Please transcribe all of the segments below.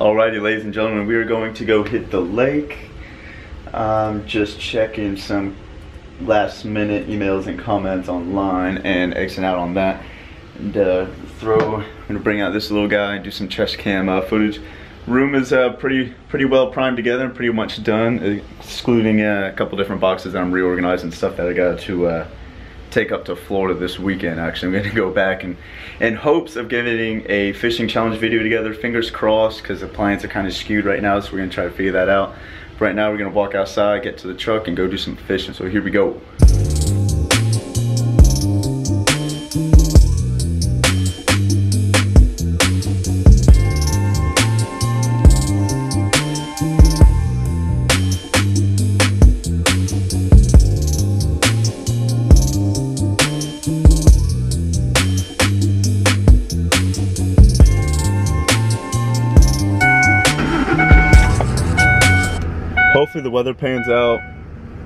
Alrighty, ladies and gentlemen, we are going to go hit the lake. Just checking some last minute emails and comments online and exiting out on that. And I'm gonna bring out this little guy and do some chest cam footage. Room is pretty well primed together and pretty much done, excluding a couple different boxes that I'm reorganizing, stuff that I got to take up to Florida this weekend. Actually, I'm gonna go back and in hopes of getting a fishing challenge video together. Fingers crossed, because the plans are kind of skewed right now, so we're gonna try to figure that out. But right now we're gonna walk outside, get to the truck, and go do some fishing. So here we go. Hopefully the weather pans out.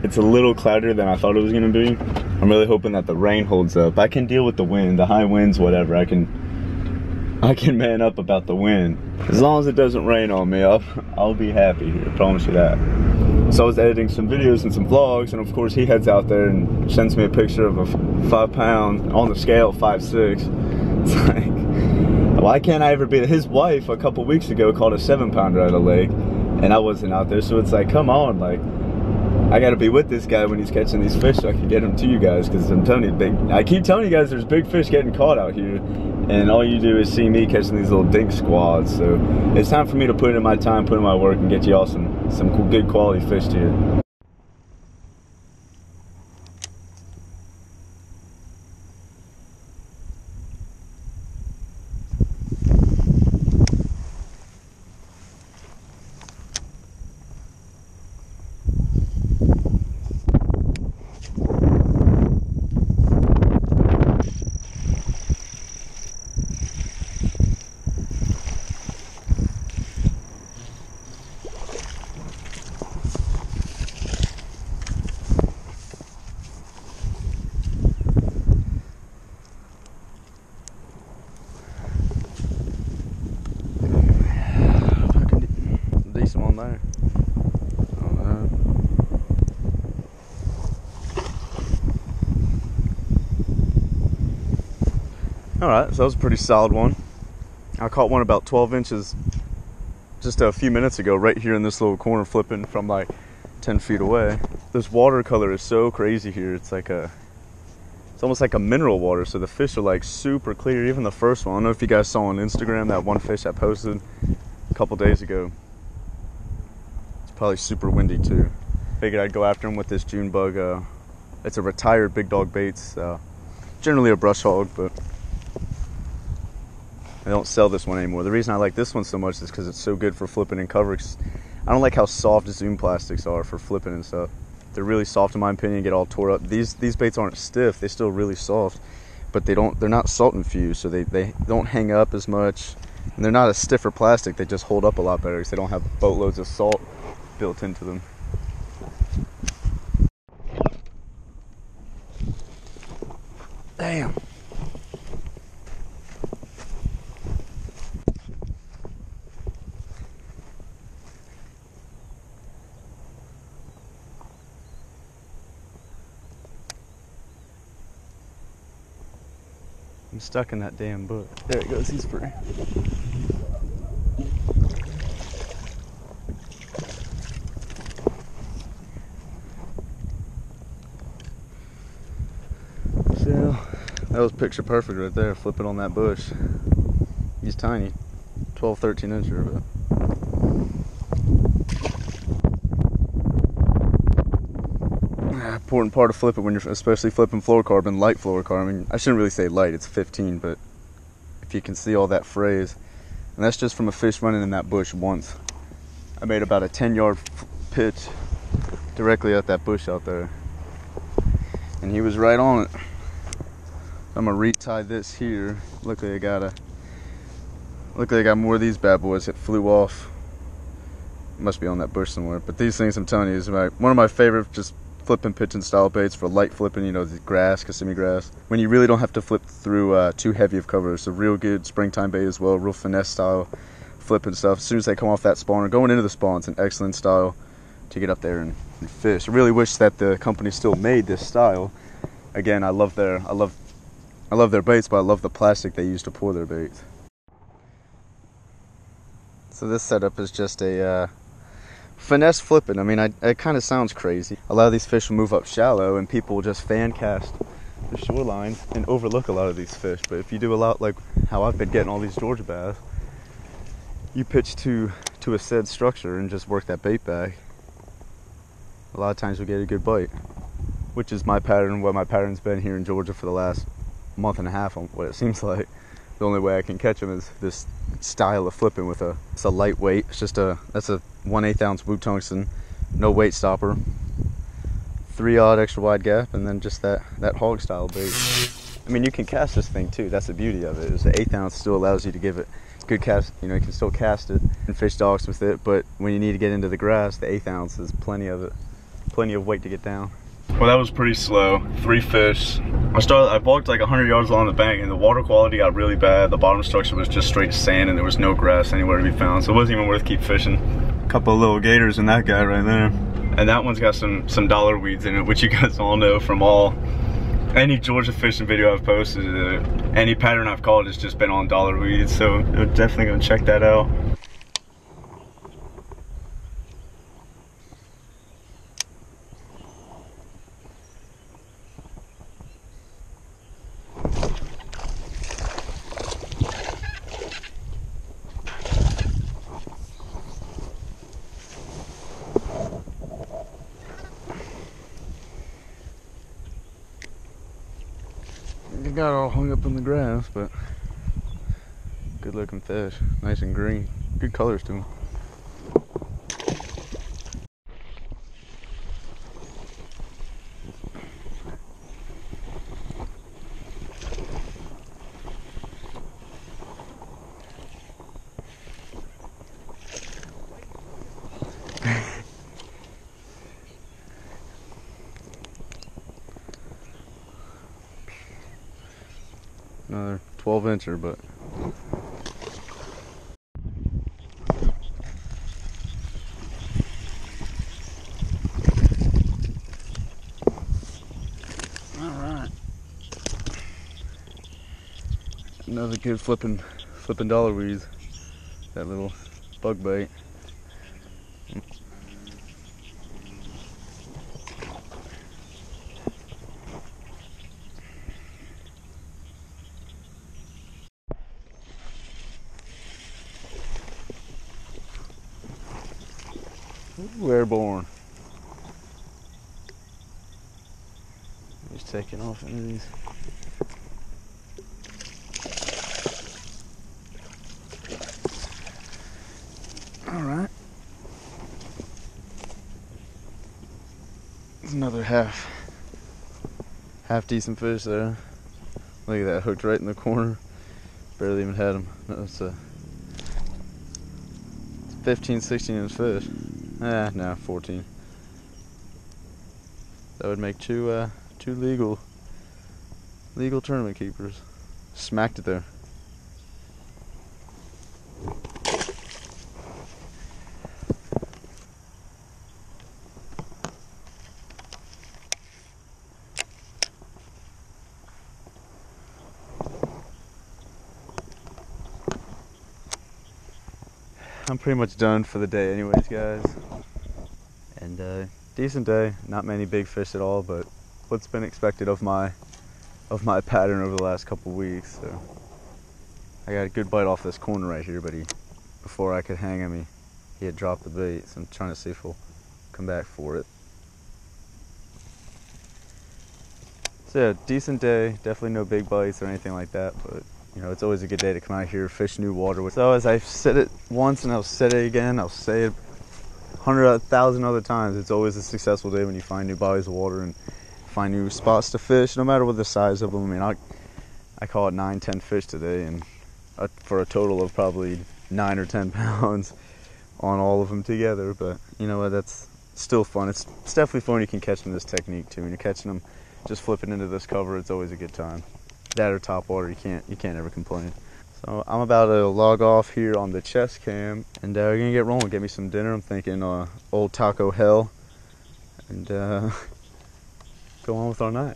It's a little cloudier than I thought it was gonna be. I'm really hoping that the rain holds up. I can deal with the wind, the high winds, whatever. I can man up about the wind. As long as it doesn't rain on me, I'll be happy here, I promise you that. So I was editing some videos and some vlogs, and of course he heads out there and sends me a picture of a 5 pound, on the scale 5'6". It's like, why can't I ever be? His wife a couple weeks ago caught a 7 pounder at a lake, and I wasn't out there, so it's like, come on, like, I gotta be with this guy when he's catching these fish so I can get them to you guys, because I'm telling you, I keep telling you guys there's big fish getting caught out here, and all you do is see me catching these little dink squads. So it's time for me to put in my time, put in my work, and get y'all some cool, good quality fish to you. On there. Alright, so that was a pretty solid one. I caught one about 12 inches just a few minutes ago, right here in this little corner, flipping from like 10 feet away. This watercolor is so crazy here. It's like it's almost like a mineral water, so the fish are like super clear. Even the first one, I don't know if you guys saw on Instagram that one fish I posted a couple days ago. Probably super windy too. Figured I'd go after him with this June bug. It's a retired Big Dog Baits, generally a brush hog, but I don't sell this one anymore. The reason I like this one so much is because it's so good for flipping and cover. I don't like how soft Zoom plastics are for flipping and stuff. They're really soft in my opinion, get all tore up. These baits aren't stiff, they're still really soft, but they're not salt infused, so they don't hang up as much, and they're not a stiffer plastic. They just hold up a lot better because they don't have boatloads of salt built into them. Damn. I'm stuck in that damn book. There it goes, he's free. That was picture perfect right there, flipping on that bush. He's tiny, 12, 13 incher, but important part of flipping when you're especially flipping fluorocarbon, light fluorocarbon. I shouldn't really say light, it's 15, but if you can see all that phrase, and that's just from a fish running in that bush once. I made about a 10-yard pitch directly at that bush out there, and he was right on it. I'm gonna retie this here. Luckily I got more of these bad boys. It flew off. Must be on that bush somewhere. But these things, I'm telling you, is one of my favorite just flipping, pitching style baits for light flipping. You know, the grass, Kissimmee grass. When you really don't have to flip through too heavy of cover. It's a real good springtime bait as well. Real finesse style flipping stuff. As soon as they come off that spawn or going into the spawn, it's an excellent style to get up there and fish. I really wish that the company still made this style. Again, I love their baits, but I love the plastic they use to pour their baits. So this setup is just a finesse flipping. I mean, it kind of sounds crazy. A lot of these fish will move up shallow and people will just fan cast the shoreline and overlook a lot of these fish. But if you do a lot like how I've been getting all these Georgia bass, you pitch to a said structure and just work that bait back. A lot of times we get a good bite, which is my pattern, what my pattern's been here in Georgia for the last month and a half on what it seems like. The only way I can catch them is this style of flipping with it's a lightweight. It's just that's a 1/8 ounce blue tungsten, no weight stopper, 3/0 extra wide gap, and then just that hog style bait. I mean, you can cast this thing too. That's the beauty of it. Is the 1/8 ounce still allows you to give it good cast. You know, you can still cast it and fish docks with it, but when you need to get into the grass, the 1/8 ounce is plenty of weight to get down. Well, that was pretty slow. 3 fish. I walked like 100 yards along the bank and the water quality got really bad. The bottom structure was just straight sand and there was no grass anywhere to be found, so it wasn't even worth keep fishing. A couple of little gators in that guy right there. And that one's got some dollar weeds in it, which you guys all know from any Georgia fishing video I've posted. Any pattern I've caught has just been on dollar weeds, so I'm definitely gonna check that out. It got all hung up in the grass, but good looking fish, nice and green, good colors to them. Another 12-incher, but all right. Another good flipping dollar weeds. That little bug bait. Ooh, airborne. Just taking off into these. All right. There's another half decent fish there. Look at that, hooked right in the corner. Barely even had him. That's a 15, 16-inch fish. No, 14. That would make two legal tournament keepers. Smacked it there. I'm pretty much done for the day anyways, guys. And decent day, not many big fish at all, but what's been expected of my pattern over the last couple weeks. So I got a good bite off this corner right here, but before I could hang him, he had dropped the bait, so I'm trying to see if he'll come back for it. So yeah, decent day, definitely no big bites or anything like that, but you know, it's always a good day to come out here, fish new water. So as I've said it once and I'll say it again, I'll say it 100,000 other times, it's always a successful day when you find new bodies of water and find new spots to fish, no matter what the size of them. I mean, I caught 9-10 fish today, and for a total of probably 9 or 10 pounds on all of them together. But you know what, that's still fun. It's definitely fun when you can catch them this technique too. When you're catching them just flipping into this cover, it's always a good time. That or top water, you can't ever complain. So I'm about to log off here on the chest cam, and we're gonna get rolling, get me some dinner. I'm thinking old Taco Hell, and go on with our night.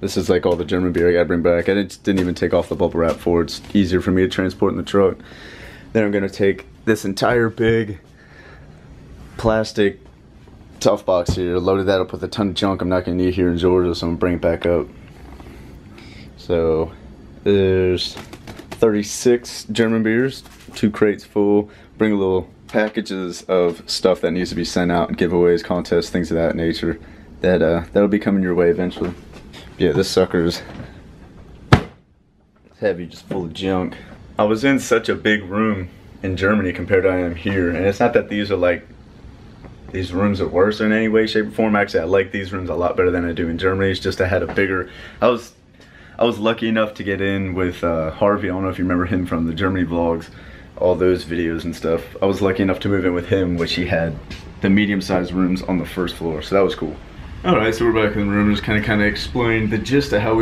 This is like all the German beer I gotta bring back. I didn't even take off the bubble wrap for it. It's easier for me to transport in the truck. Then I'm gonna take this entire big plastic tough box here, loaded that up with a ton of junk I'm not gonna need here in Georgia, so I'm gonna bring it back up. So there's 36 German beers, 2 crates full. Bring a little packages of stuff that needs to be sent out, giveaways, contests, things of that nature. That'll be coming your way eventually. Yeah, this sucker's heavy, just full of junk. I was in such a big room in Germany compared to I am here, and it's not that these rooms are worse in any way, shape, or form. Actually, I like these rooms a lot better than I do in Germany. It's just I had a bigger, I was lucky enough to get in with Harvey. I don't know if you remember him from the Germany vlogs, all those videos and stuff. I was lucky enough to move in with him, which he had the medium-sized rooms on the first floor, so that was cool. Alright, so we're back in the room. Just kind of explain the gist of how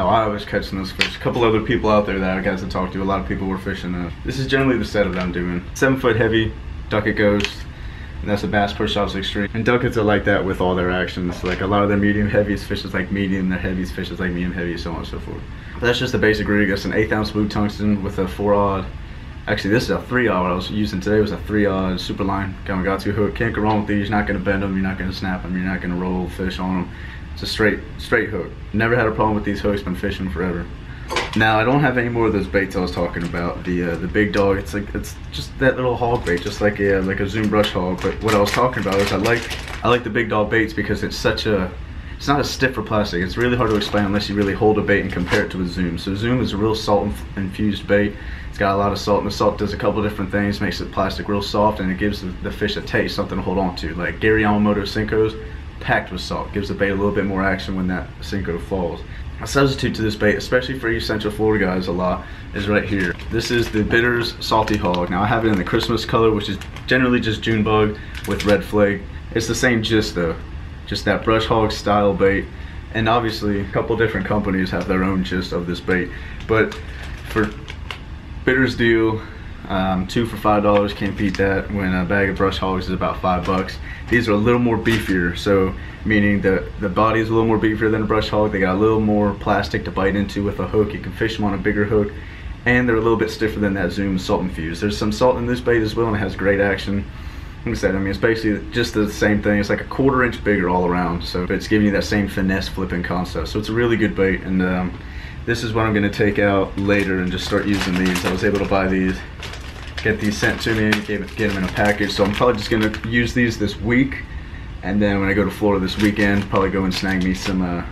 I was catching those fish. A couple other people out there that I got to talk to. A lot of people were fishing. This is generally the setup that I'm doing. 7-foot heavy, Ducket Ghost, and that's a Bass Pro Shops Extreme. And Duckets are like that with all their actions. Like a lot of their medium heavies fishes like medium, their heavies fishes like medium heavy, so on and so forth. But that's just the basic rig. It's an 1/8 ounce blue tungsten with a 4-aught. Actually, this is a 3-aught. What I was using today was a 3-aught super line Gamakatsu hook. Can't go wrong with these. You're not going to bend them. You're not going to snap them. You're not going to roll fish on them. It's a straight hook. Never had a problem with these hooks. Been fishing forever. Now I don't have any more of those baits I was talking about. The big dog. It's just that little hog bait, just like a Zoom brush hog. But what I was talking about is I like the big dog baits because it's not as stiff or plastic. It's really hard to explain unless you really hold a bait and compare it to a Zoom. So Zoom is a real salt infused bait. It's got a lot of salt, and the salt does a couple different things. Makes the plastic real soft, and it gives the fish a taste, something to hold on to. Like Gary Yamamoto Senkos, packed with salt. Gives the bait a little bit more action when that Senko falls. A substitute to this bait, especially for you Central Florida guys a lot, is right here. This is the Bitters Salty Hog. Now I have it in the Christmas color, which is generally just June bug with red flake. It's the same gist though. Just that brush hog style bait, and obviously a couple different companies have their own gist of this bait, but for Bitters deal, 2 for $5, can't beat that when a bag of brush hogs is about $5. These are a little more beefier, so meaning the body is a little more beefier than a brush hog. They got a little more plastic to bite into with a hook. You can fish them on a bigger hook, and they're a little bit stiffer than that Zoom salt infused. There's some salt in this bait as well, and it has great action. Like I said, I mean, it's basically just the same thing. It's like a 1/4 inch bigger all around, so it's giving you that same finesse flipping concept. So it's a really good bait, and this is what I'm going to take out later and just start using these. I was able to buy these, get these sent to me, get them in a package. So I'm probably just going to use these this week, and then when I go to Florida this weekend, probably go and snag me some a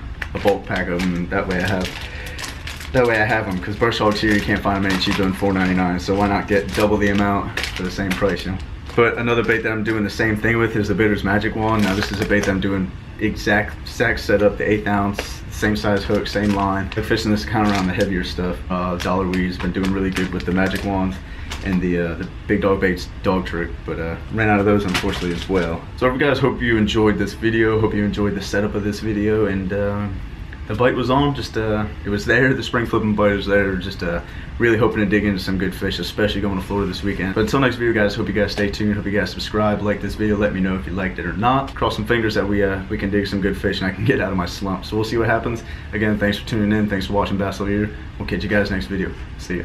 bulk pack of them. And that way I have them, because brush hogs here you can't find them any cheaper than $4.99. So why not get double the amount for the same price, you know? But another bait that I'm doing the same thing with is the Bitters Magic Wand. Now this is a bait that I'm doing exact setup, the 1/8 ounce, same size hook, same line. I'm fishing this kind of around the heavier stuff. Dollar Weed's been doing really good with the Magic Wands and the big dog baits dog trick, but ran out of those unfortunately as well. So guys, hope you enjoyed this video. Hope you enjoyed the setup of this video, and the bite was on. Just it was there. The spring flipping bite was there. Just really hoping to dig into some good fish, especially going to Florida this weekend. But until next video, guys, hope you guys stay tuned. Hope you guys subscribe, like this video. Let me know if you liked it or not. Cross some fingers that we can dig some good fish and I can get out of my slump. So we'll see what happens. Again, thanks for tuning in. Thanks for watching Bass Over Here. We'll catch you guys next video. See ya.